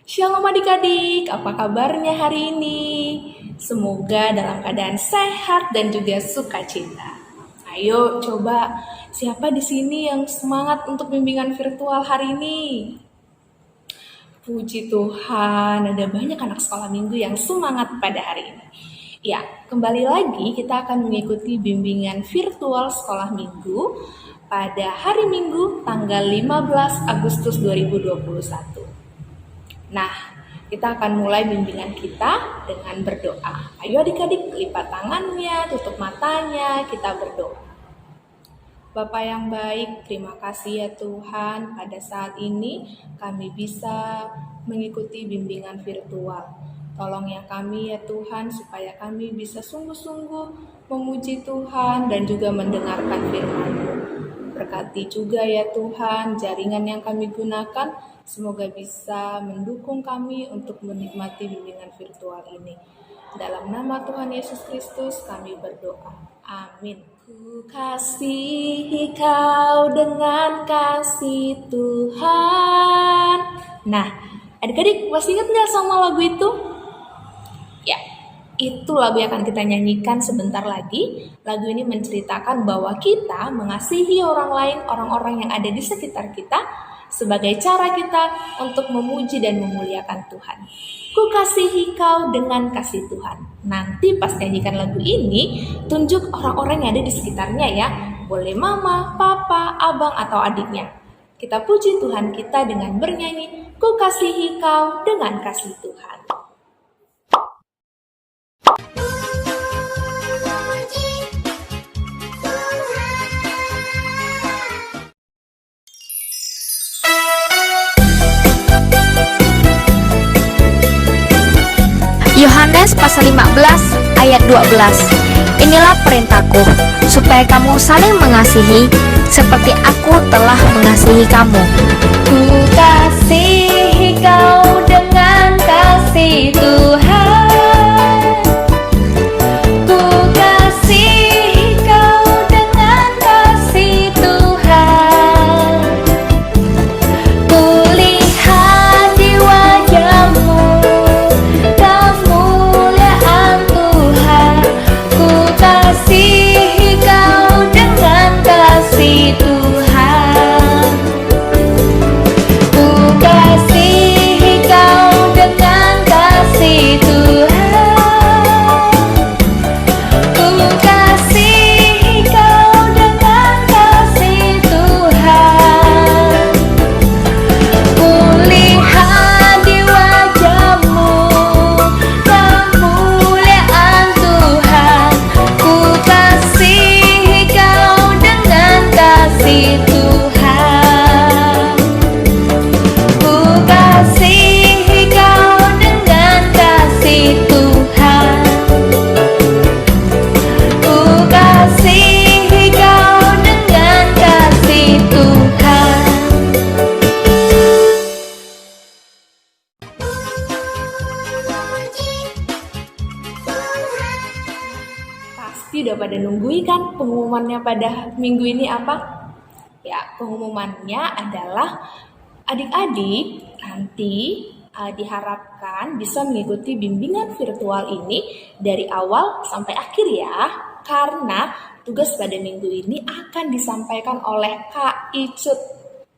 Shalom adik-adik, apa kabarnya hari ini? Semoga dalam keadaan sehat dan juga sukacita. Ayo coba, siapa di sini yang semangat untuk bimbingan virtual hari ini? Puji Tuhan, ada banyak anak sekolah minggu yang semangat pada hari ini. Ya, kembali lagi kita akan mengikuti bimbingan virtual sekolah minggu pada hari Minggu tanggal 15 Agustus 2021. Nah, kita akan mulai bimbingan kita dengan berdoa. Ayo adik-adik, lipat tangannya, tutup matanya, kita berdoa. Bapa yang baik, terima kasih ya Tuhan, pada saat ini kami bisa mengikuti bimbingan virtual. Tolong ya kami ya Tuhan, supaya kami bisa sungguh-sungguh memuji Tuhan dan juga mendengarkan firman-Mu. Berkati juga ya Tuhan, jaringan yang kami gunakan, semoga bisa mendukung kami untuk menikmati bimbingan virtual ini. Dalam nama Tuhan Yesus Kristus kami berdoa. Amin. Ku kasihi kau dengan kasih Tuhan. Nah, adik-adik masih ingat gak sama lagu itu? Ya, itu lagu yang akan kita nyanyikan sebentar lagi. Lagu ini menceritakan bahwa kita mengasihi orang lain, orang-orang yang ada di sekitar kita, sebagai cara kita untuk memuji dan memuliakan Tuhan. Ku kasihi kau dengan kasih Tuhan. Nanti pas nyanyikan lagu ini, tunjuk orang-orang yang ada di sekitarnya ya. Boleh mama, papa, abang, atau adiknya. Kita puji Tuhan kita dengan bernyanyi, ku kasihi kau dengan kasih Tuhan. Yohanes pasal 15 ayat 12. Inilah perintahku, supaya kamu saling mengasihi seperti aku telah mengasihi kamu. Ku kasihi kau dengan kasih Tuhan. Ku kasihi kau dengan kasih Tuhan. Ku lihat di wajahmu kemuliaan Tuhan. Ku kasihi kau dengan kasih Tuhan. Ku kasihi kau dengan kasih Tuhan. Ku kasihi kau dengan kasih Tuhan. Ku lihat di wajahmu kemuliaan Tuhan. Ku kasihi kau dengan kasih Tuhan. Ku kasihi kau dengan kasih Tuhan. Ku kasihi kau dengan kasih Tuhan. Pasti udah pada nungguin kan pengumumannya pada minggu ini apa? Ya, pengumumannya adalah adik-adik nanti diharapkan bisa mengikuti bimbingan virtual ini dari awal sampai akhir ya. Karena tugas pada minggu ini akan disampaikan oleh Kak Icut.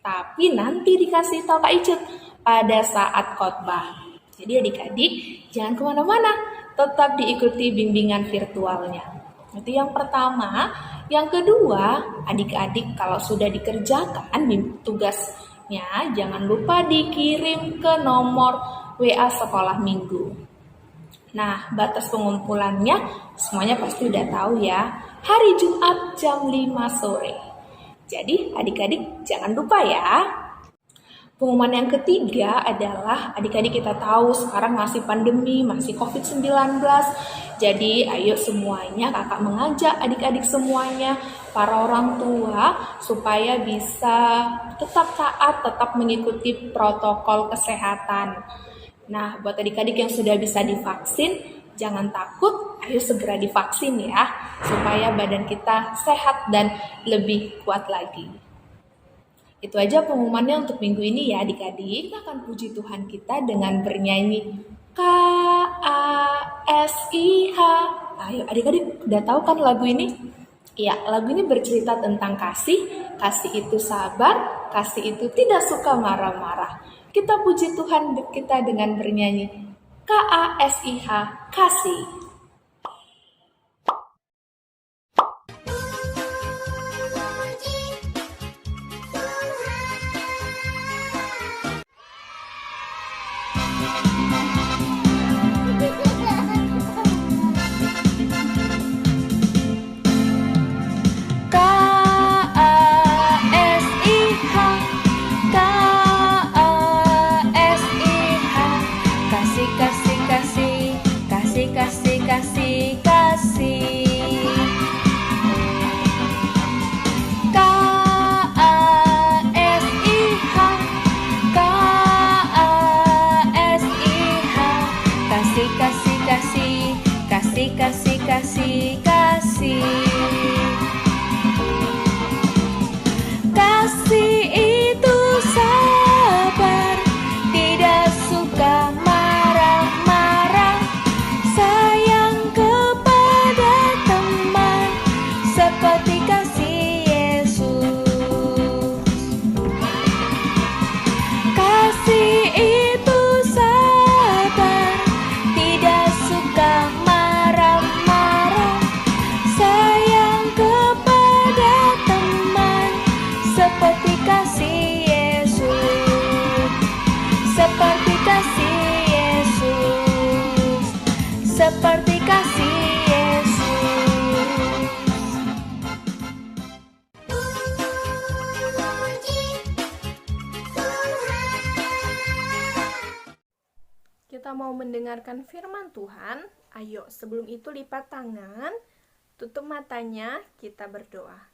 Tapi nanti dikasih tahu Kak Icut pada saat khotbah. Jadi adik-adik jangan kemana-mana, tetap diikuti bimbingan virtualnya. Itu yang pertama. Yang kedua, adik-adik kalau sudah dikerjakan tugasnya, jangan lupa dikirim ke nomor WA sekolah minggu. Nah, batas pengumpulannya semuanya pasti udah tahu ya. Hari Jumat jam 5 sore. Jadi adik-adik jangan lupa ya. Pengumuman yang ketiga adalah adik-adik kita tahu sekarang masih pandemi, masih COVID-19. Jadi ayo semuanya kakak mengajak adik-adik semuanya, para orang tua supaya bisa tetap taat, tetap mengikuti protokol kesehatan. Nah, buat adik-adik yang sudah bisa divaksin, jangan takut, ayo segera divaksin ya, supaya badan kita sehat dan lebih kuat lagi. Itu aja pengumumannya untuk minggu ini ya adik-adik. Kita akan puji Tuhan kita dengan bernyanyi KASIH. Ayo adik-adik udah tahu kan lagu ini? Ya, lagu ini bercerita tentang kasih. Kasih itu sabar, kasih itu tidak suka marah-marah. Kita puji Tuhan kita dengan bernyanyi KASIH, kasih. Kasih itu sabar, tidak suka marah-marah, sayang kepada teman seperti kasih Yesus. Kasih itu sabar, tidak suka marah-marah, sayang kepada teman seperti kasih Yesus, seperti kasih Yesus, seperti kasih Yesus. Kita mau mendengarkan firman Tuhan. Ayo, sebelum itu lipat tangan, tutup matanya, kita berdoa.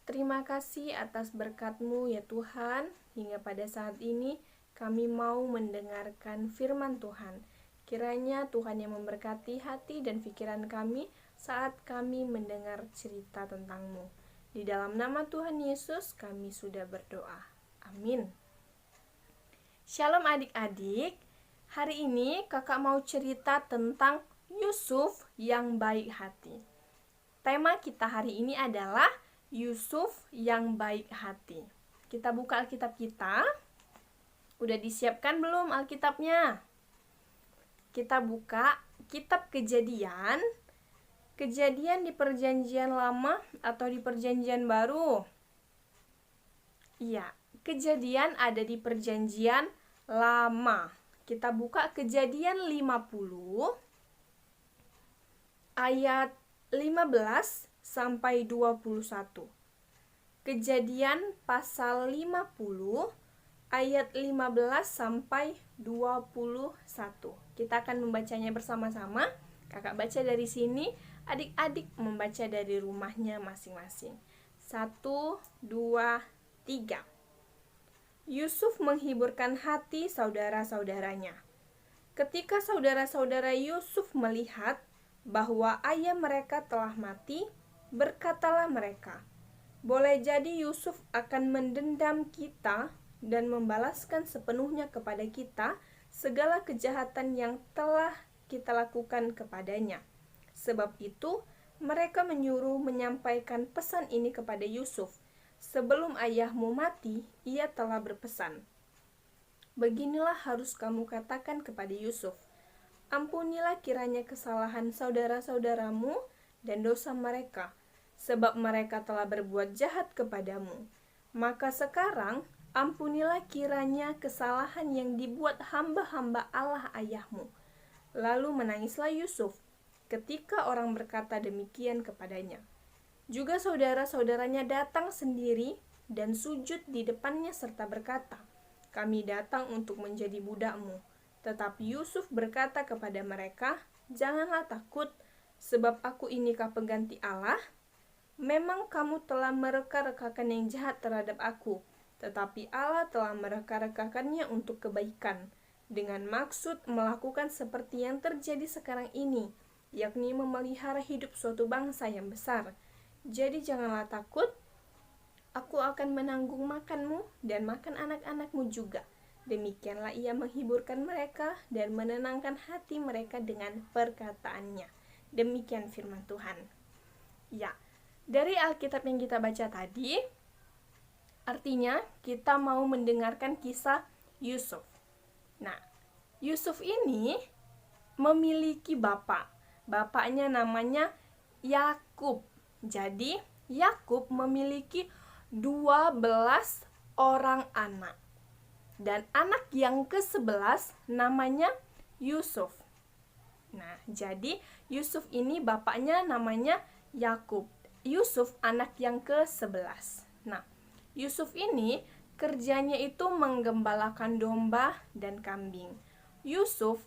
Terima kasih atas berkat-Mu ya Tuhan, hingga pada saat ini kami mau mendengarkan firman Tuhan. Kiranya Tuhan yang memberkati hati dan pikiran kami saat kami mendengar cerita tentang-Mu. Di dalam nama Tuhan Yesus kami sudah berdoa. Amin. Shalom adik-adik, hari ini kakak mau cerita tentang Yusuf yang baik hati. Tema kita hari ini adalah Yusuf yang baik hati. Kita buka Alkitab kita. Udah disiapkan belum Alkitabnya? Kita buka kitab Kejadian. Kejadian di Perjanjian Lama atau di Perjanjian Baru? Iya, Kejadian ada di Perjanjian Lama. Kita buka Kejadian 50 ayat 15 sampai 21. Kejadian pasal 50 ayat 15 sampai 21. Kita akan membacanya bersama-sama. Kakak baca dari sini, adik-adik membaca dari rumahnya masing-masing. 1, 2, 3. Yusuf menghiburkan hati saudara-saudaranya. Ketika saudara-saudara Yusuf melihat bahwa ayah mereka telah mati, berkatalah mereka, "Boleh jadi Yusuf akan mendendam kita dan membalaskan sepenuhnya kepada kita segala kejahatan yang telah kita lakukan kepadanya." Sebab itu, mereka menyuruh menyampaikan pesan ini kepada Yusuf. "Sebelum ayahmu mati, ia telah berpesan, 'Beginilah harus kamu katakan kepada Yusuf, ampunilah kiranya kesalahan saudara-saudaramu dan dosa mereka, sebab mereka telah berbuat jahat kepadamu. Maka sekarang ampunilah kiranya kesalahan yang dibuat hamba-hamba Allah ayahmu.' Lalu menangislah Yusuf ketika orang berkata demikian kepadanya. Juga saudara-saudaranya datang sendiri dan sujud di depannya serta berkata, 'Kami datang untuk menjadi budakmu.' Tetapi Yusuf berkata kepada mereka, 'Janganlah takut, sebab aku inikah pengganti Allah? Memang kamu telah mereka-rekakan yang jahat terhadap aku, tetapi Allah telah mereka-rekakannya untuk kebaikan, dengan maksud melakukan seperti yang terjadi sekarang ini, yakni memelihara hidup suatu bangsa yang besar. Jadi janganlah takut, Aku akan menanggung makanmu dan makan anak-anakmu juga. Demikianlah ia menghiburkan mereka dan menenangkan hati mereka dengan perkataannya. Demikian firman Tuhan. Ya, dari Alkitab yang kita baca tadi, artinya kita mau mendengarkan kisah Yusuf. Nah, Yusuf ini memiliki bapak. Bapaknya namanya Yakub. Jadi, Yakub memiliki 12 orang anak. Dan anak yang ke-11 namanya Yusuf. Nah, jadi Yusuf ini bapaknya namanya Yakub. Yusuf anak yang ke-11. Nah, Yusuf ini kerjanya itu menggembalakan domba dan kambing. Yusuf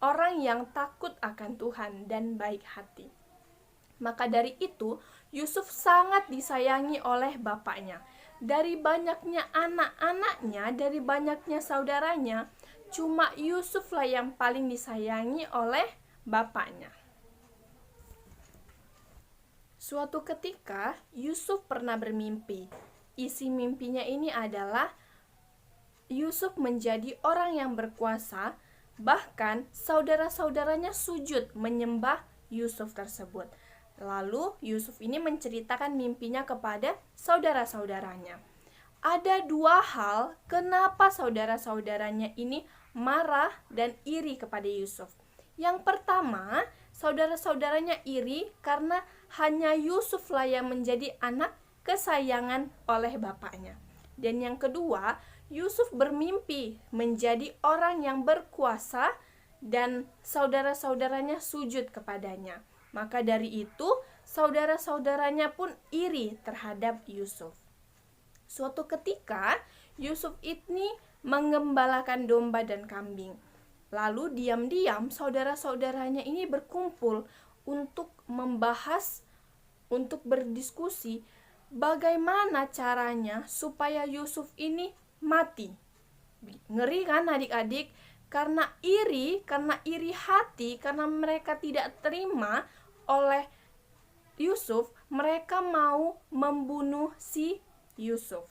orang yang takut akan Tuhan dan baik hati. Maka dari itu, Yusuf sangat disayangi oleh bapaknya. Dari banyaknya anak-anaknya, dari banyaknya saudaranya, cuma Yusuflah yang paling disayangi oleh bapaknya. Suatu ketika, Yusuf pernah bermimpi. Isi mimpinya ini adalah Yusuf menjadi orang yang berkuasa, bahkan saudara-saudaranya sujud menyembah Yusuf tersebut. Lalu Yusuf ini menceritakan mimpinya kepada saudara-saudaranya. Ada 2 hal kenapa saudara-saudaranya ini marah dan iri kepada Yusuf. Yang pertama, saudara-saudaranya iri karena hanya Yusuflah yang menjadi anak kesayangan oleh bapaknya. Dan yang kedua, Yusuf bermimpi menjadi orang yang berkuasa dan saudara-saudaranya sujud kepadanya. Maka dari itu, saudara-saudaranya pun iri terhadap Yusuf. Suatu ketika, Yusuf ini menggembalakan domba dan kambing. Lalu diam-diam saudara-saudaranya ini berkumpul untuk membahas, untuk berdiskusi bagaimana caranya supaya Yusuf ini mati. Ngeri kan adik-adik? Karena iri hati, karena mereka tidak terima oleh Yusuf, mereka mau membunuh si Yusuf.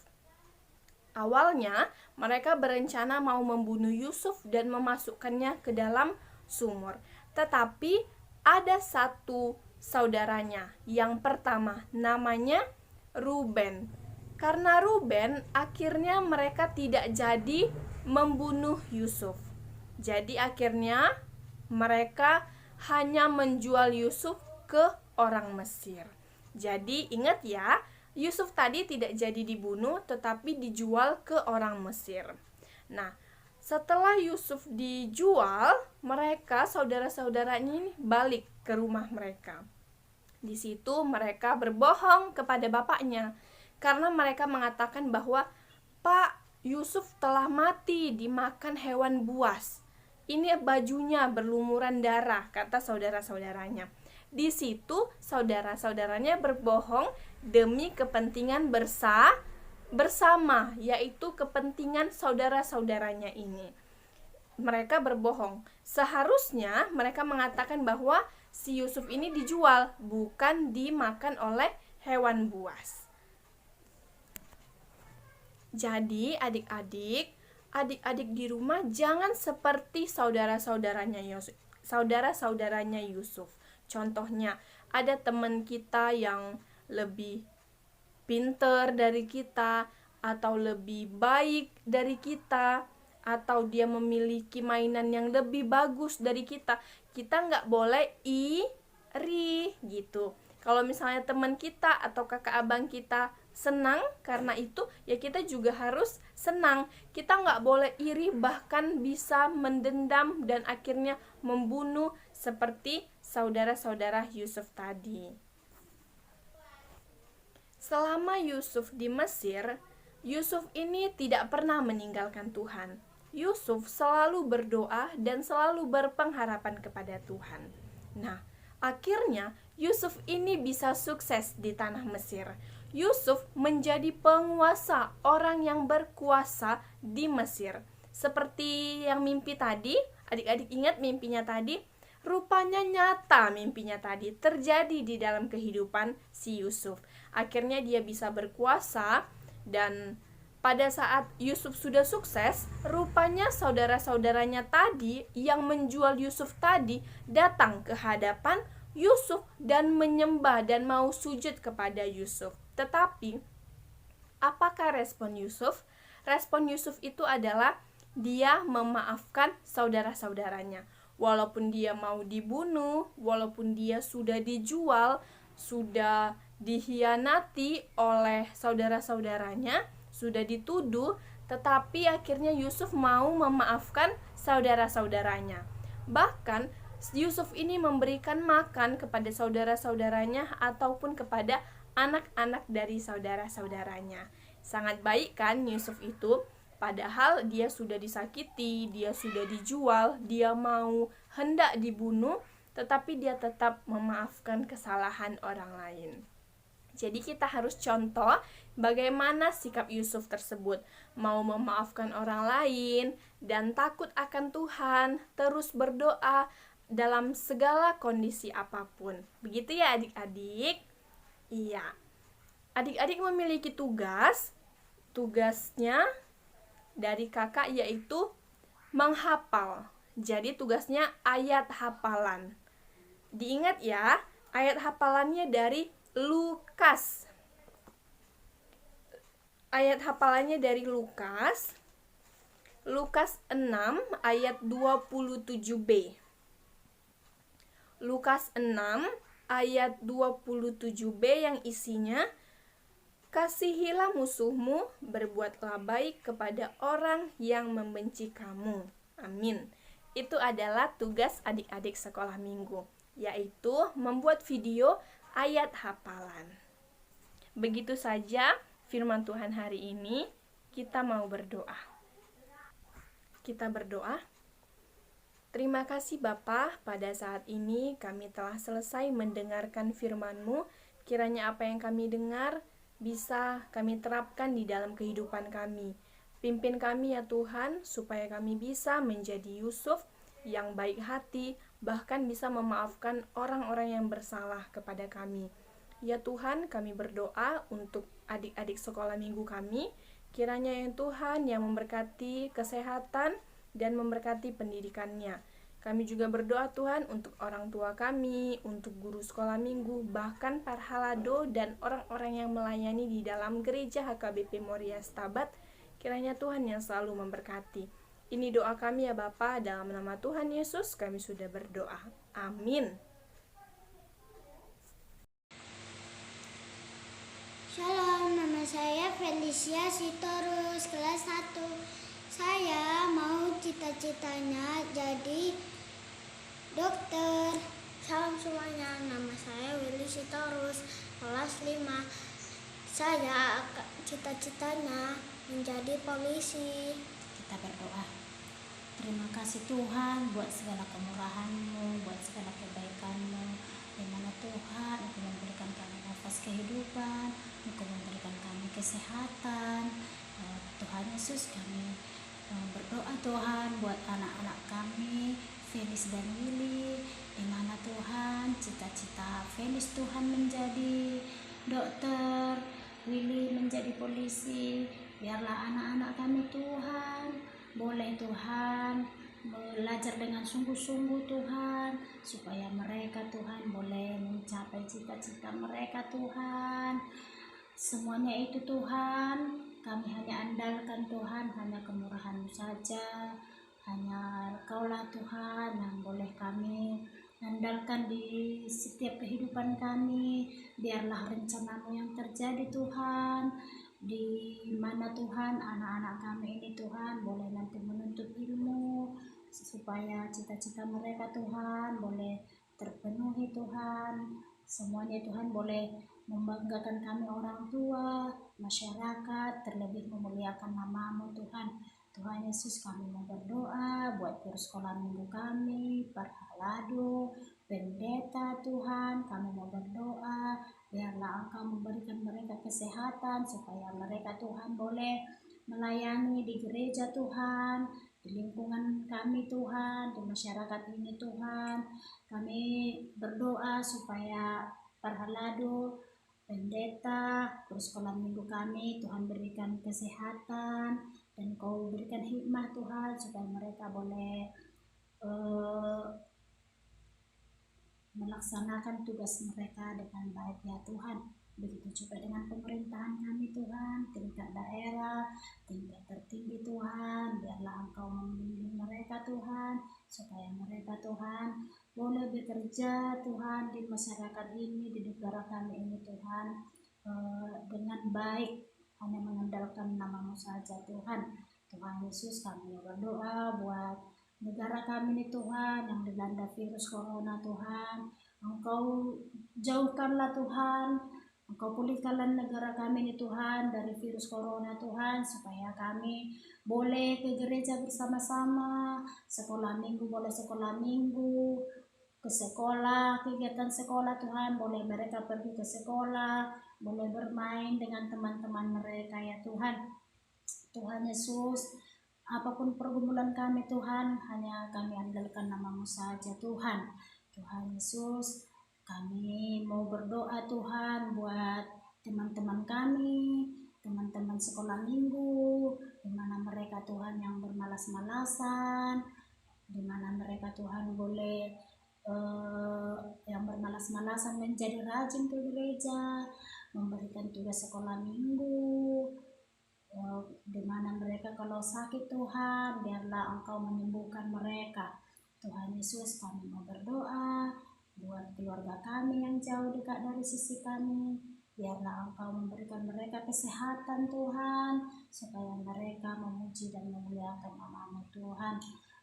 Awalnya mereka berencana mau membunuh Yusuf dan memasukkannya ke dalam sumur. Tetapi ada satu saudaranya, yang pertama namanya Ruben. Karena Ruben, akhirnya mereka tidak jadi membunuh Yusuf. Jadi akhirnya mereka hanya menjual Yusuf ke orang Mesir. Jadi ingat ya, Yusuf tadi tidak jadi dibunuh tetapi dijual ke orang Mesir. Nah, setelah Yusuf dijual, mereka saudara-saudaranya ini balik ke rumah mereka. Di situ mereka berbohong kepada bapaknya karena mereka mengatakan bahwa Pak, Yusuf telah mati dimakan hewan buas. Ini bajunya berlumuran darah, kata saudara-saudaranya. Di situ saudara-saudaranya berbohong demi kepentingan bersama, yaitu kepentingan saudara-saudaranya ini. Mereka berbohong. Seharusnya mereka mengatakan bahwa si Yusuf ini dijual, bukan dimakan oleh hewan buas. Jadi adik-adik di rumah jangan seperti saudara-saudaranya Yusuf. Contohnya, ada teman kita yang lebih pinter dari kita, atau lebih baik dari kita, atau dia memiliki mainan yang lebih bagus dari kita. Kita nggak boleh iri gitu. Kalau misalnya teman kita atau kakak abang kita senang karena itu, ya kita juga harus senang. Kita nggak boleh iri, bahkan bisa mendendam dan akhirnya membunuh seperti saudara-saudara Yusuf tadi. Selama Yusuf di Mesir, Yusuf ini tidak pernah meninggalkan Tuhan. Yusuf selalu berdoa dan selalu berpengharapan kepada Tuhan. Nah, akhirnya Yusuf ini bisa sukses di tanah Mesir. Yusuf menjadi penguasa, orang yang berkuasa di Mesir. Seperti yang mimpi tadi, adik-adik ingat mimpinya tadi? Rupanya nyata mimpinya tadi terjadi di dalam kehidupan si Yusuf. Akhirnya dia bisa berkuasa Dan pada saat Yusuf sudah sukses, rupanya saudara-saudaranya tadi yang menjual Yusuf tadi datang ke hadapan Yusuf dan menyembah dan mau sujud kepada Yusuf. Tetapi apakah respon Yusuf? Respon Yusuf itu adalah dia memaafkan saudara-saudaranya. Walaupun dia mau dibunuh, walaupun dia sudah dijual, sudah dihianati oleh saudara-saudaranya, sudah dituduh, tetapi akhirnya Yusuf mau memaafkan saudara-saudaranya. Bahkan Yusuf ini memberikan makan kepada saudara-saudaranya ataupun kepada anak-anak dari saudara-saudaranya. Sangat baik kan Yusuf itu? Padahal dia sudah disakiti, dia sudah dijual, dia mau hendak dibunuh, tetapi dia tetap memaafkan kesalahan orang lain. Jadi kita harus contoh bagaimana sikap Yusuf tersebut, mau memaafkan orang lain dan takut akan Tuhan, terus berdoa dalam segala kondisi apapun. Begitu ya adik-adik? Iya. Adik-adik memiliki tugasnya dari kakak yaitu menghafal. Jadi tugasnya ayat hafalan. Diingat ya, ayat hafalannya dari Lukas. Ayat hafalannya dari Lukas. Lukas 6 ayat 27b. Lukas 6 ayat 27b yang isinya, kasihilah musuhmu, berbuatlah baik kepada orang yang membenci kamu. Amin. Itu adalah tugas adik-adik sekolah minggu, yaitu membuat video ayat hafalan. Begitu saja firman Tuhan hari ini. Kita mau berdoa. Kita berdoa. Terima kasih Bapa, pada saat ini kami telah selesai mendengarkan firman-Mu. Kiranya apa yang kami dengar bisa kami terapkan di dalam kehidupan kami. Pimpin kami ya Tuhan, supaya kami bisa menjadi Yusuf yang baik hati, bahkan bisa memaafkan orang-orang yang bersalah kepada kami. Ya Tuhan, kami berdoa untuk adik-adik sekolah minggu kami. Kiranya ya Tuhan yang memberkati kesehatan dan memberkati pendidikannya. Kami juga berdoa Tuhan untuk orang tua kami, untuk guru sekolah minggu, bahkan parhalado dan orang-orang yang melayani di dalam gereja HKBP Moria Stabat. Kiranya Tuhan yang selalu memberkati. Ini doa kami ya Bapa, dalam nama Tuhan Yesus kami sudah berdoa. Amin. Shalom, nama saya Felicia Sitorus, kelas 1. Saya mau cita-citanya jadi dokter. Salam semuanya, nama saya Willy Sitorus, kelas 5. Saya cita-citanya menjadi polisi. Kita berdoa. Terima kasih Tuhan buat segala kemurahan-Mu, buat segala kebaikan-Mu, di mana Tuhan Engkau memberikan kami nafas kehidupan, Engkau memberikan kami kesehatan. Tuhan Yesus, kami berdoa Tuhan buat anak-anak kami, Felis dan Willy, di mana Tuhan cita-cita Felis Tuhan menjadi dokter, Willy menjadi polisi. Biarlah anak-anak kami Tuhan boleh Tuhan belajar dengan sungguh-sungguh Tuhan, supaya mereka Tuhan boleh mencapai cita-cita mereka Tuhan. Semuanya itu Tuhan kami hanya andalkan Tuhan, hanya kemurahan-Mu saja, hanya Engkau-lah Tuhan yang boleh kami andalkan di setiap kehidupan kami. Biarlah rencana-Mu yang terjadi Tuhan, di mana Tuhan anak-anak kami ini Tuhan boleh nanti menuntut ilmu, supaya cita-cita mereka Tuhan boleh terpenuhi Tuhan. Semuanya Tuhan boleh membanggakan kami orang tua, masyarakat, terlebih memuliakan nama-Mu Tuhan. Tuhan Yesus, kami mau berdoa buat guru sekolah minggu kami, parhalado, pendeta Tuhan. Kami mau berdoa biarlah Engkau memberikan mereka kesehatan, supaya mereka Tuhan boleh melayani di gereja Tuhan, di lingkungan kami Tuhan, di masyarakat ini Tuhan. Kami berdoa supaya parhalado pendeta, guru sekolah minggu kami. Tuhan berikan kesehatan dan Kau berikan hikmah Tuhan, supaya mereka boleh melaksanakan tugas mereka dengan baik ya Tuhan. Begitu juga dengan pemerintahan kami Tuhan, tingkat daerah, tingkat tertinggi Tuhan, biarlah Engkau membimbing mereka Tuhan, supaya mereka Tuhan boleh bekerja Tuhan di masyarakat ini, di negara kami ini Tuhan, dengan baik, hanya mengandalkan nama-Mu saja Tuhan. Tuhan Yesus, kami berdoa buat negara kami ini Tuhan, yang dilanda virus corona Tuhan. Engkau jauhkanlah Tuhan, Engkau pulihkanlah negara kami ini Tuhan dari virus corona Tuhan, supaya kami boleh ke gereja bersama-sama, sekolah minggu boleh sekolah minggu, ke sekolah, kegiatan sekolah Tuhan, boleh mereka pergi ke sekolah, boleh bermain dengan teman-teman mereka ya Tuhan. Tuhan Yesus, apapun pergumulan kami Tuhan, hanya kami andalkan nama-Mu saja Tuhan. Tuhan Yesus, kami mau berdoa Tuhan buat teman-teman kami, teman-teman sekolah minggu, di mana mereka Tuhan yang bermalas-malasan, di mana mereka Tuhan boleh yang bermalas-malasan menjadi rajin ke gereja, memberikan tugas sekolah minggu, di mana mereka kalau sakit Tuhan, biarlah Engkau menyembuhkan mereka. Tuhan Yesus, kami mau berdoa buat keluarga kami yang jauh dekat dari sisi kami, biarlah Engkau memberikan mereka kesehatan Tuhan, supaya mereka memuji dan memuliakan nama-Mu Tuhan.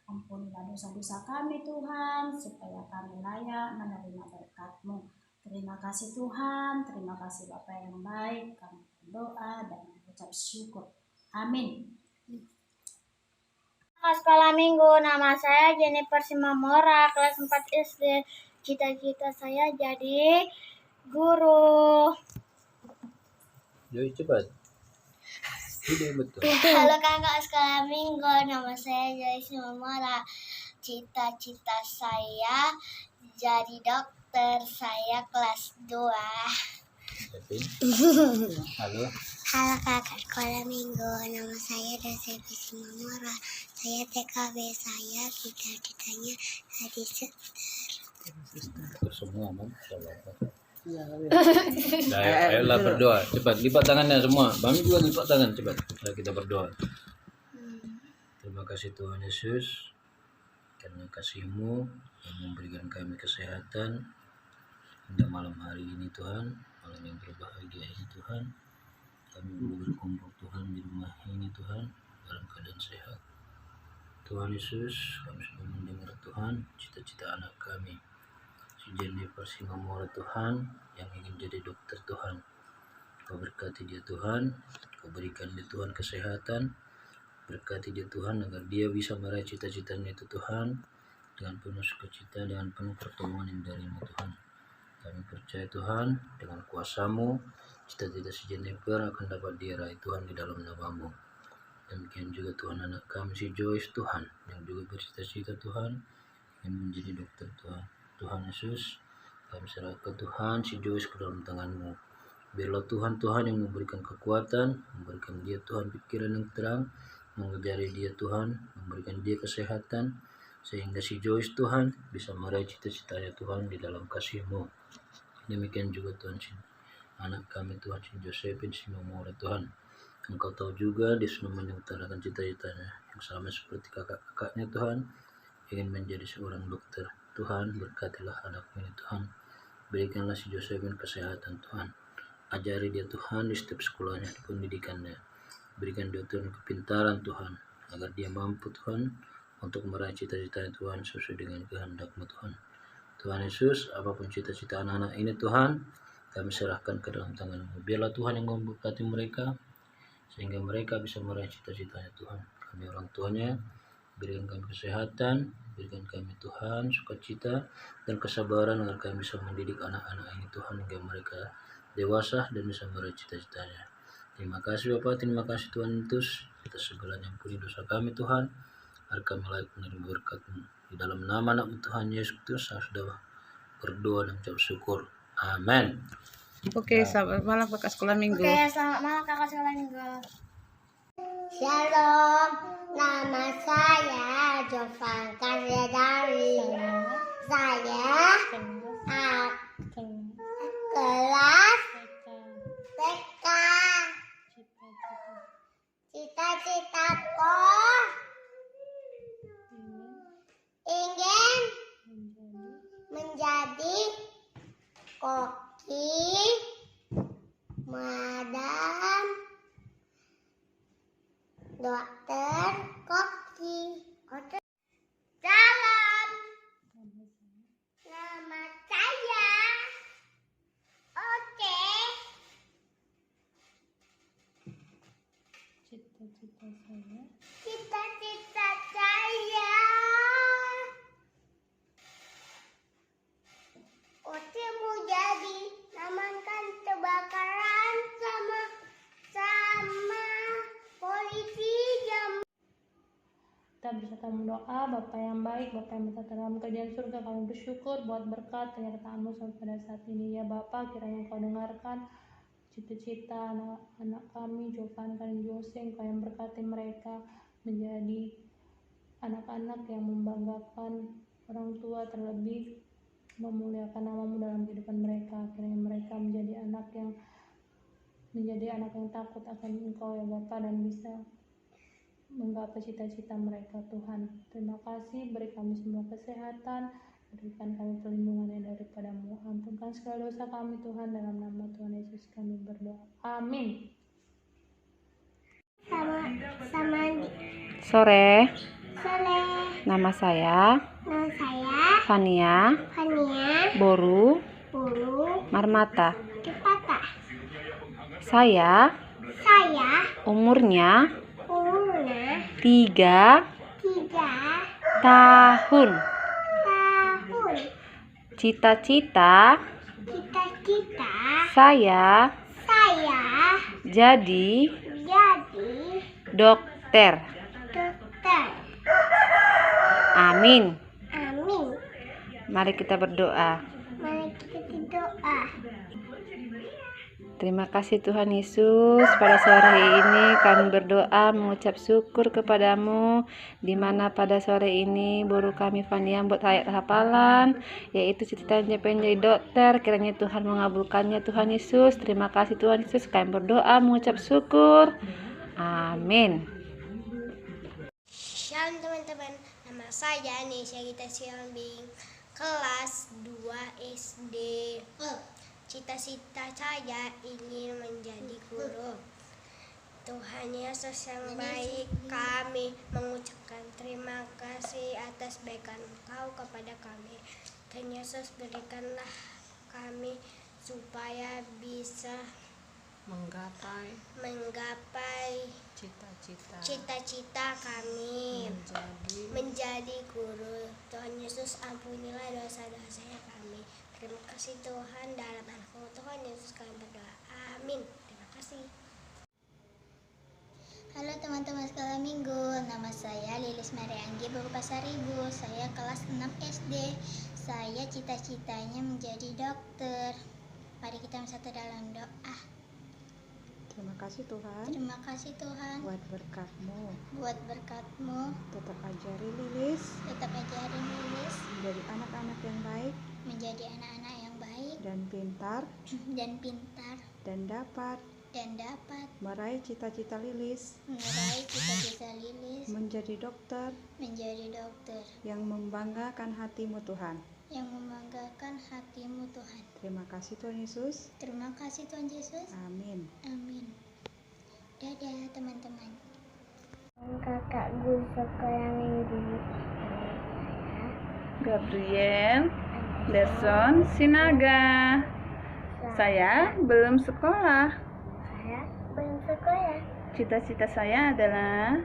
Ampunilah dosa-dosa kami Tuhan, supaya kami layak menerima berkat-Mu. Terima kasih Tuhan, terima kasih Bapa yang baik. Kami berdoa dan mengucap syukur. Amin. Sekolah minggu, nama saya Jennifer Simamora, kelas 4 SD. Cita-cita saya jadi guru. Joy, cepat. Tidak betul. Halo kakak sekolah minggu, nama saya Joyce Simamora. Cita-cita saya jadi dokter, saya kelas 2. Tapi, halo. Halo kakak sekolah minggu, nama saya Dasepi Simamora. Saya TKB, saya cita-citanya jadi Untuk semua, Bang. Ayolah berdoa. Cepat, lipat tangannya semua. Bang juga lipat tangan, cepat. Ayo kita berdoa. Terima kasih Tuhan Yesus, karena kasih-Mu yang memberikan kami kesehatan hingga malam hari ini Tuhan, malam yang berbahagia ini Tuhan. Kami boleh berkumpul Tuhan di rumah ini Tuhan, dalam keadaan sehat. Tuhan Yesus, kami sudah mendengar Tuhan cita-cita anak kami, si Jennifer Simamora Tuhan, yang ingin jadi dokter Tuhan. Kau berkati dia Tuhan, Kau berikan dia Tuhan kesehatan, berkati dia Tuhan agar dia bisa meraih cita-citanya itu Tuhan, dengan penuh sukacita, dengan penuh pertolongan yang dari-Mu Tuhan. Kami percaya Tuhan, dengan kuasa-Mu, cita-cita si Jennifer akan dapat dia raih Tuhan di dalam nama-Mu. Demikian juga Tuhan anak kami si Joyce Tuhan, yang juga bercita-cita Tuhan, yang menjadi dokter Tuhan. Tuhan Yesus, kami serahkan Tuhan si Joyce ke dalam tangan-Mu. Biarlah Tuhan yang memberikan kekuatan, memberikan dia Tuhan pikiran yang terang, mengajari dia Tuhan, memberikan dia kesehatan, sehingga si Joyce Tuhan bisa meraih cita-citanya Tuhan di dalam kasih-Mu. Demikian juga Tuhan si anak kami Tuhan si Josephine Simamora Tuhan. Engkau tahu juga dia sudah menyutarakan cita-citanya yang sama seperti kakak-kakaknya Tuhan, ingin menjadi seorang dokter. Tuhan, berkatilah anakmu ini Tuhan. Berikanlah si Josephine kesehatan Tuhan. Ajari dia Tuhan di setiap sekolahnya, di pendidikannya. Berikan dia Tuhan kepintaran Tuhan, agar dia mampu Tuhan untuk meraih cita-citanya Tuhan sesuai dengan kehendak-Mu Tuhan. Tuhan Yesus, apapun cita-cita anak-anak ini Tuhan, kami serahkan ke dalam tangan-Mu. Biarlah Tuhan yang memberkati mereka, sehingga mereka bisa meraih cita-citanya Tuhan. Kami orang tuanya, berikan kami kesehatan, berikan kami Tuhan sukacita dan kesabaran agar kami bisa mendidik anak-anak ini Tuhan, hingga mereka dewasa dan bisa meraih cita-citanya. Terima kasih Bapa, terima kasih Tuhan Yesus atas segala yang ampuni dosa kami Tuhan, agar kami layak menerima berkat-Mu. Di dalam nama anak-Mu Tuhan Yesus Kristus, saya sudah berdoa dan mengucap syukur. Amin. Oke, selamat malam kakak sekolah minggu. Oke, selamat malam kakak sekolah minggu. Shalom, nama saya Jovan Karyadari. Saya kelas TK. Cita-citaku ingin menjadi koki, madam, dokter, koki. Salam. Nama saya. Oke. Cita-cita saya. Cita-cita saya. Oke mau jadi amankan kebakaran sama polisi jam. Kita beserta berdoa, Bapa yang baik, Bapa yang besar dalam kerajaan surga, kami bersyukur buat berkat penyertaan-Mu sampai pada saat ini ya Bapa, kiranya Engkau dengarkan cita-cita anak-anak kami, Jovan dan Jose, Engkau yang berkati mereka menjadi anak-anak yang membanggakan orang tua, terlebih memuliakan nama-Mu dalam kehidupan mereka. Kiranya mereka menjadi anak yang takut akan Engkau ya Bapa, dan bisa menggapai cita-cita mereka Tuhan. Terima kasih, beri kami semua kesehatan, berikan kami perlindungan yang daripada-Mu. Ampunkan segala dosa kami Tuhan, dalam nama Tuhan Yesus kami berdoa. Amin. Sore, Sore. nama saya Nama saya Fania Fania Boru Marmata. Kepata. Saya umurnya 3 tahun. Cita-cita saya jadi dokter. Amin. Mari kita berdoa. Terima kasih Tuhan Yesus, pada sore ini kami berdoa mengucap syukur kepadamu, di mana pada sore ini guru kami Fania buat ayat hafalan, yaitu cita-citanya pengen jadi dokter. Kiranya Tuhan mengabulkannya Tuhan Yesus. Terima kasih Tuhan Yesus, kami berdoa mengucap syukur. Amin. Shalom teman-teman, nama saya Nesya Gita Siambing, kelas 2 SD. Cita-cita saya ingin menjadi guru. Tuhan Yesus yang baik, kami mengucapkan terima kasih atas kebaikan Engkau kepada kami. Tuhan Yesus, berikanlah kami supaya bisa menggapai cita-cita kami menjadi guru. Tuhan Yesus, ampunilah dosa-dosanya kami. Terima kasih Tuhan, dalam nama Tuhan Yesus kami berdoa. Amin. Terima kasih. Halo teman-teman sekolah minggu, nama saya Lilis Maria Anggi Pasaribu. Saya kelas 6 SD. Saya cita-citanya menjadi dokter. Mari kita bersatu dalam doa. Terima kasih Tuhan. Terima kasih Tuhan buat berkat-Mu. Tetap ajari Lilis Menjadi anak-anak yang baik. Dan pintar. Dan dapat. Meraih cita-cita Lilis. Menjadi dokter. Yang membanggakan hati-Mu Tuhan. Terima kasih Tuhan Yesus. Amin. Dadah teman-teman. Kakak guru sekolah minggu. Gabriel Deson Sinaga. Saya belum sekolah. Cita-cita saya adalah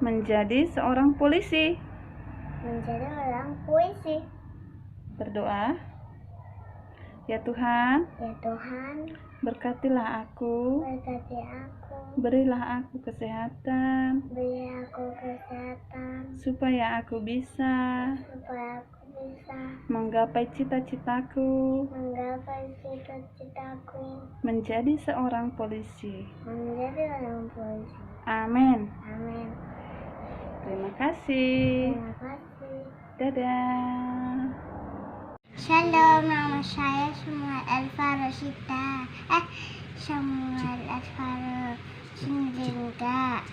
menjadi seorang polisi. Berdoa. Ya Tuhan, berkatilah aku. Berilah aku kesehatan. Supaya aku bisa menggapai cita-citaku, menjadi seorang polisi. Amin. Terima kasih. Dadah. Shalom, nama saya Samuel Elva Rosita. Samuel Elva Sinjengga.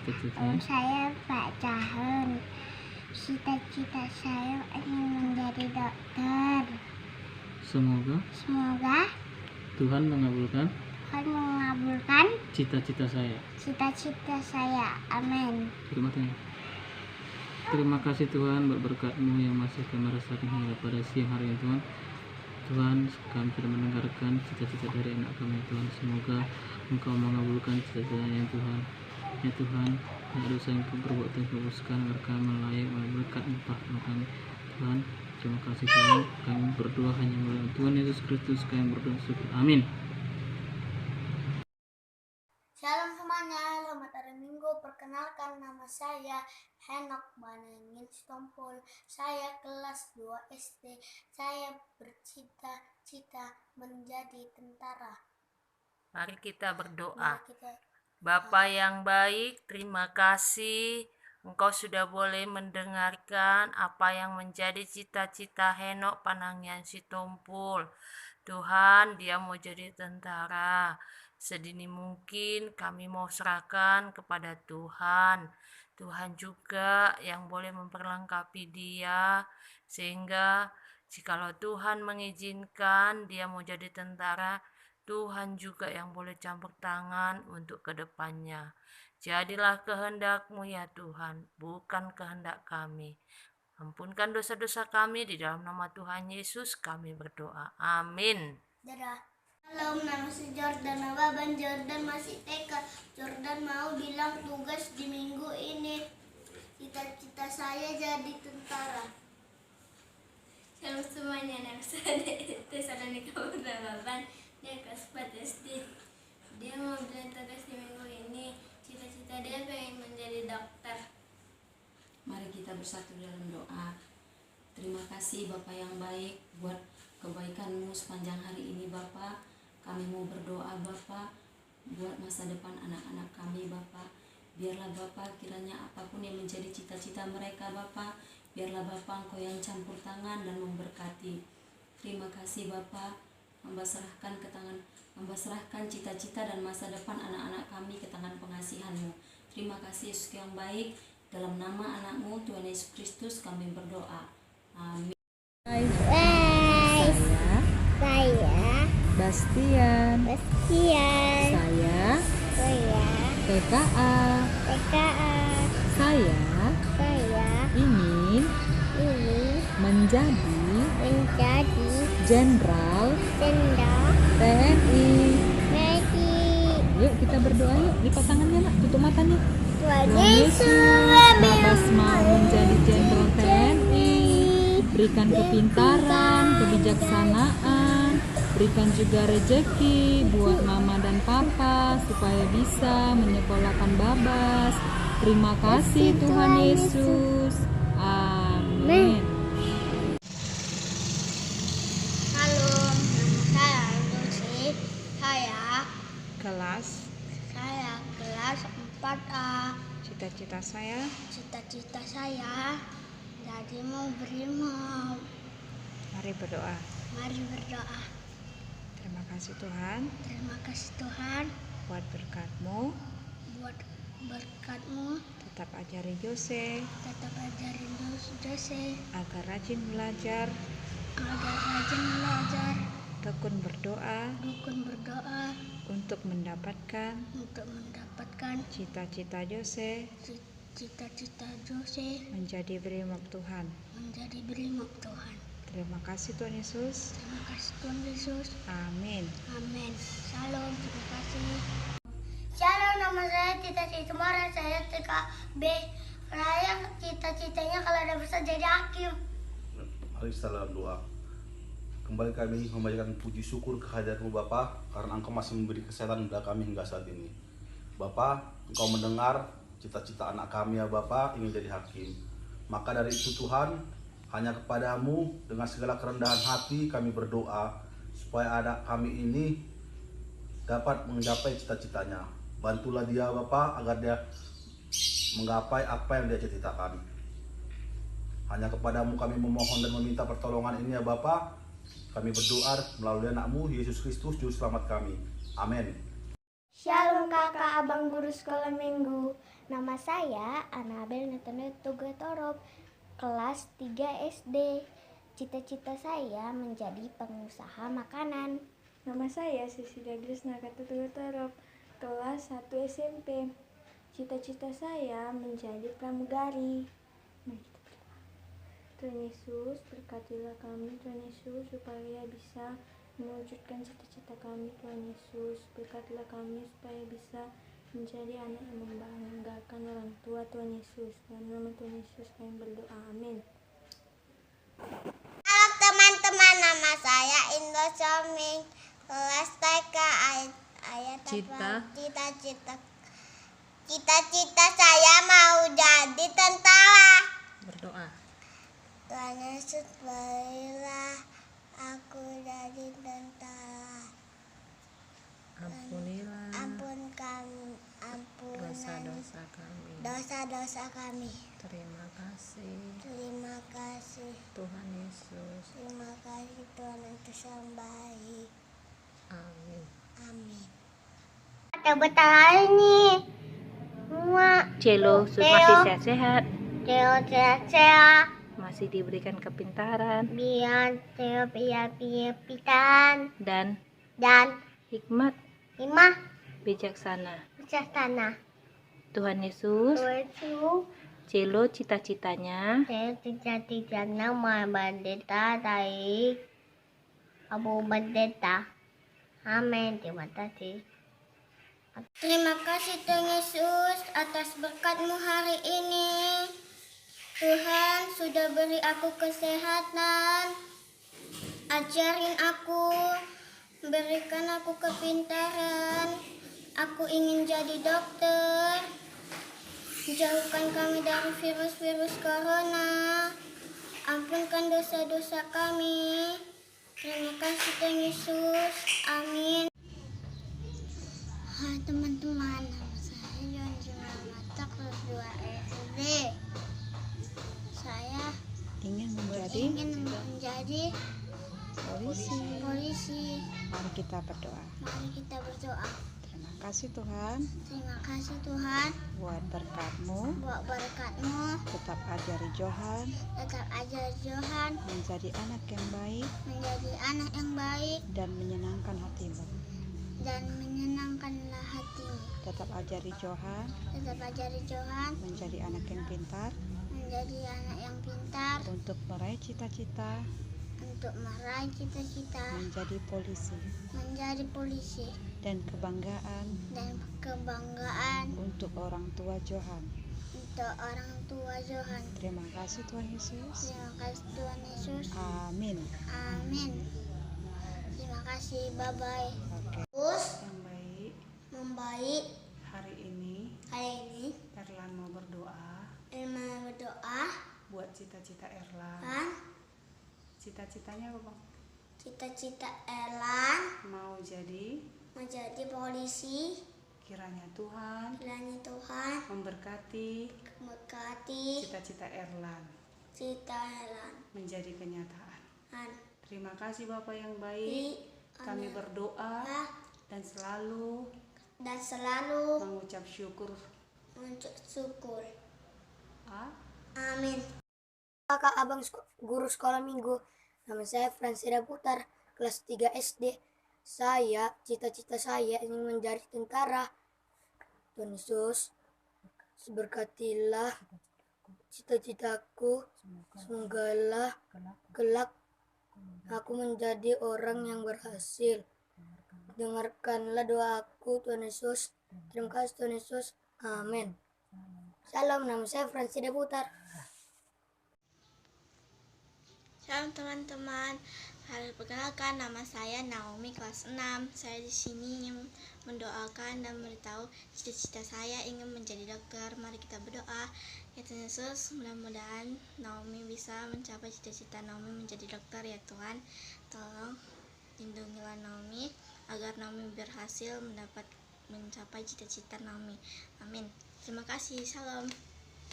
Saya Pak Cahun. Cita-cita saya ingin menjadi dokter. Semoga Tuhan mengabulkan cita-cita saya. Amin. Terima kasih Tuhan buat berkat-Mu yang masih kami rasakan hingga pada siang hari ini Tuhan. Tuhan, kami sudah mendengarkan cita-cita dari anak kami Tuhan. Semoga Engkau mengabulkan cita-citanya Tuhan. Ya Tuhan, hanya dosa yang berbuat dan kebuskan agar kami layak oleh berkat limpah kami. Tuhan, terima kasih Tuhan. Kami berdoa hanya melalui Tuhan Yesus Kristus. Kami berdoa syukur. Amin. Shalom semuanya, selamat hari Minggu. Perkenalkan, nama saya Henok Banengin Stompul. Saya kelas 2 SD. Saya bercita-cita menjadi tentara. Mari kita berdoa. Bapa yang baik, terima kasih Engkau sudah boleh mendengarkan apa yang menjadi cita-cita Henok Panangian Sitompul. Tuhan, dia mau jadi tentara. Sedini mungkin kami mau serahkan kepada Tuhan. Tuhan juga yang boleh memperlengkapi dia, sehingga jikalau Tuhan mengizinkan dia mau jadi tentara, Tuhan juga yang boleh campur tangan untuk kedepannya. Jadilah kehendak-Mu ya Tuhan, bukan kehendak kami. Ampunkan dosa-dosa kami, di dalam nama Tuhan Yesus kami berdoa. Amin. Dadah. Halo, nama saya Jordan Ababan. Jordan masih TK. Jordan mau bilang tugas di minggu ini. Cita-cita saya jadi tentara. Halo semuanya, nama saya Tesalonika Ababan. Dia kelas 4 SD. Dia mau bilang tugas di minggu ini. Cita-cita dia pengen menjadi dokter. Mari kita bersatu dalam doa. Terima kasih Bapa yang baik buat kebaikan-Mu sepanjang hari ini Bapa. Kami mau berdoa Bapa buat masa depan anak-anak kami Bapa. Biarlah Bapa kiranya apapun yang menjadi cita-cita mereka Bapa, biarlah Bapa Engkau yang campur tangan dan memberkati. Terima kasih Bapa. Hamba serahkan cita-cita dan masa depan anak-anak kami ke tangan pengasihan-Mu. Terima kasih Yesus yang baik. Dalam nama anak-Mu Tuhan Yesus Kristus kami berdoa. Amin. Saya Bastian. Saya TKA. Saya ingin menjadi Jenderal TNI. Yuk kita berdoa yuk, lipat tangannya nak, tutup matanya. Tuhan Yesus, Babas mau menjadi Jenderal TNI. Berikan kepintaran, kebijaksanaan, berikan juga rezeki buat mama dan papa supaya bisa menyekolahkan Babas. Terima kasih Tuhan Yesus. Amin. Halo, saya Lucy. Saya kelas 4A. Cita-cita saya jadi mau berimam. Mari berdoa. Terima kasih Tuhan buat berkat-Mu. Tetap ajari Jose agar rajin belajar, tekun berdoa untuk mendapatkan cita-cita Jose menjadi brimob Tuhan. Terima kasih Tuhan Yesus. Amin. Shalom, terima kasih. Shalom, nama saya Tita Situmara. Saya TKB. Saya cita-citanya kalau ada besar jadi hakim. Mari kita dalam doa. Kembali kami membacakan puji syukur kehadirat-Mu Bapa, karena Engkau masih memberi kesehatan kepada kami hingga saat ini. Bapa, Engkau mendengar cita-cita anak kami ya Bapa, ingin jadi hakim. Maka dari itu Tuhan, Hanya kepadamu dengan segala kerendahan hati kami berdoa supaya anak kami ini dapat mencapai cita-citanya. Bantulah dia Bapa agar dia menggapai apa yang dia cita-citakan. Hanya kepadamu kami memohon dan meminta pertolongan ini ya Bapa. Kami berdoa melalui anakmu Yesus Kristus Juru Selamat kami. Amin. Shalom kakak abang guru sekolah minggu. Nama saya Anabel Netanel Tugatorop, kelas 3 SD. Cita-cita saya menjadi pengusaha makanan. Nama saya Cecilia Grace Nakata Tugatorop, kelas 1 SMP. Cita-cita saya menjadi pramugari. Tuhan Yesus, berkatilah kami Tuhan Yesus supaya bisa mewujudkan cita-cita kami Tuhan Yesus. Berkatilah kami supaya bisa menjadi anak yang membanggakan orang tua Tuhan Yesus. Dalam nama Tuhan Yesus kami berdoa, amin. Halo teman-teman, nama saya Indo Soming, kelas TK ayat Cita-cita saya mau jadi tentara. Berdoa. Tuhan Yesus, berilah aku jadi tentara. Ampunilah dosa-dosa kami. Terima kasih Tuhan Yesus. Terima kasih Tuhan Yesus yang baik. Amin. Bentar hari ini. Celo masih sehat-sehat, Teo sehat-sehat. masih diberikan kepintaran Biar Teo pintar dan dan hikmat bijaksana. bijaksana. Tuhan Yesus, Tuhan Celo cita-citanya saya cita-citanya mau merdeka dari Abu Merdeka. Amin. Terima kasih. Terima kasih Tuhan Yesus atas berkat-Mu hari ini. Tuhan sudah beri aku kesehatan, ajarin aku, berikan aku kepintaran. Aku ingin jadi dokter. Jauhkan kami dari virus-virus corona. Ampunkan dosa-dosa kami. Terima kasih Tuhan Yesus. Amin. Hai teman-teman, nama saya Yonjima Mata, kelas 2 SD. Saya ingin menjadi polisi. Mari kita berdoa. Terima kasih Tuhan buat berkat-Mu. Tetap ajari Johan menjadi anak yang baik dan menyenangkan hati-Mu. Tetap ajari Johan menjadi anak yang pintar untuk meraih cita-cita menjadi polisi dan kebanggaan untuk orang tua Johan. Terima kasih Tuhan Yesus. Amin. Terima kasih, bye-bye. Terus yang Membaik. hari ini Erlan mau berdoa buat cita-cita Erlan. Cita-citanya apa Bang? Cita-cita Erlan Mau jadi polisi. kiranya Tuhan memberkati cita-cita Erlan menjadi kenyataan. Terima kasih Bapak yang baik. Kami berdoa dan selalu mengucap syukur. Amin. Kakak abang guru sekolah minggu. Nama saya Fransida Putar, kelas 3 SD. Cita-cita saya ingin menjadi tentara. Tuhan Yesus, berkatilah cita-citaku. Semogalah kelak aku menjadi orang yang berhasil. Dengarkanlah doaku Tuhan Yesus. Terima kasih Tuhan Yesus. Amin. Salam, nama saya Fransida Putar. Salam teman-teman. Perkenalkan, nama saya Naomi, kelas 6. Saya di sini ingin mendoakan dan memberitahu cita-cita saya ingin menjadi dokter. Mari kita berdoa. Ya Tuhan Yesus, mudah-mudahan Naomi bisa mencapai cita-cita Naomi menjadi dokter ya Tuhan. Tolong lindungilah Naomi agar Naomi berhasil mencapai cita-cita Naomi. Amin. Terima kasih. Salam.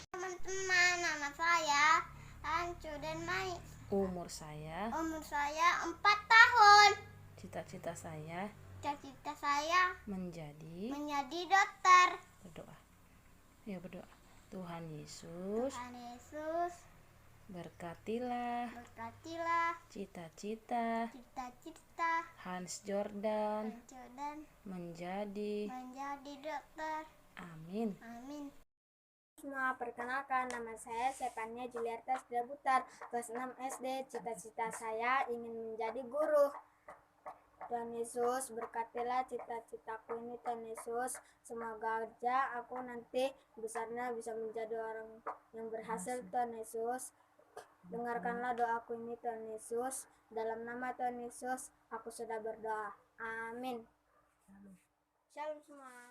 Teman-teman, nama saya Ancu dan Mai. Umur saya 4 tahun. Cita-cita saya Cita-cita saya menjadi dokter. Berdoa. Ya berdoa. Tuhan Yesus, berkatilah cita-cita Hans Jordan menjadi dokter. Amin. Semua, perkenalkan, nama saya Stefania Juliarta Sudabutar, kelas 6 SD. Cita-cita saya ingin menjadi guru. Tuhan Yesus, berkatilah cita-citaku ini, Tuhan Yesus. Semoga aja aku nanti besarnya bisa menjadi orang yang berhasil, Tuhan Yesus. Dengarkanlah doaku ini, Tuhan Yesus. Dalam nama Tuhan Yesus, aku sudah berdoa. Amin. Shalom semua.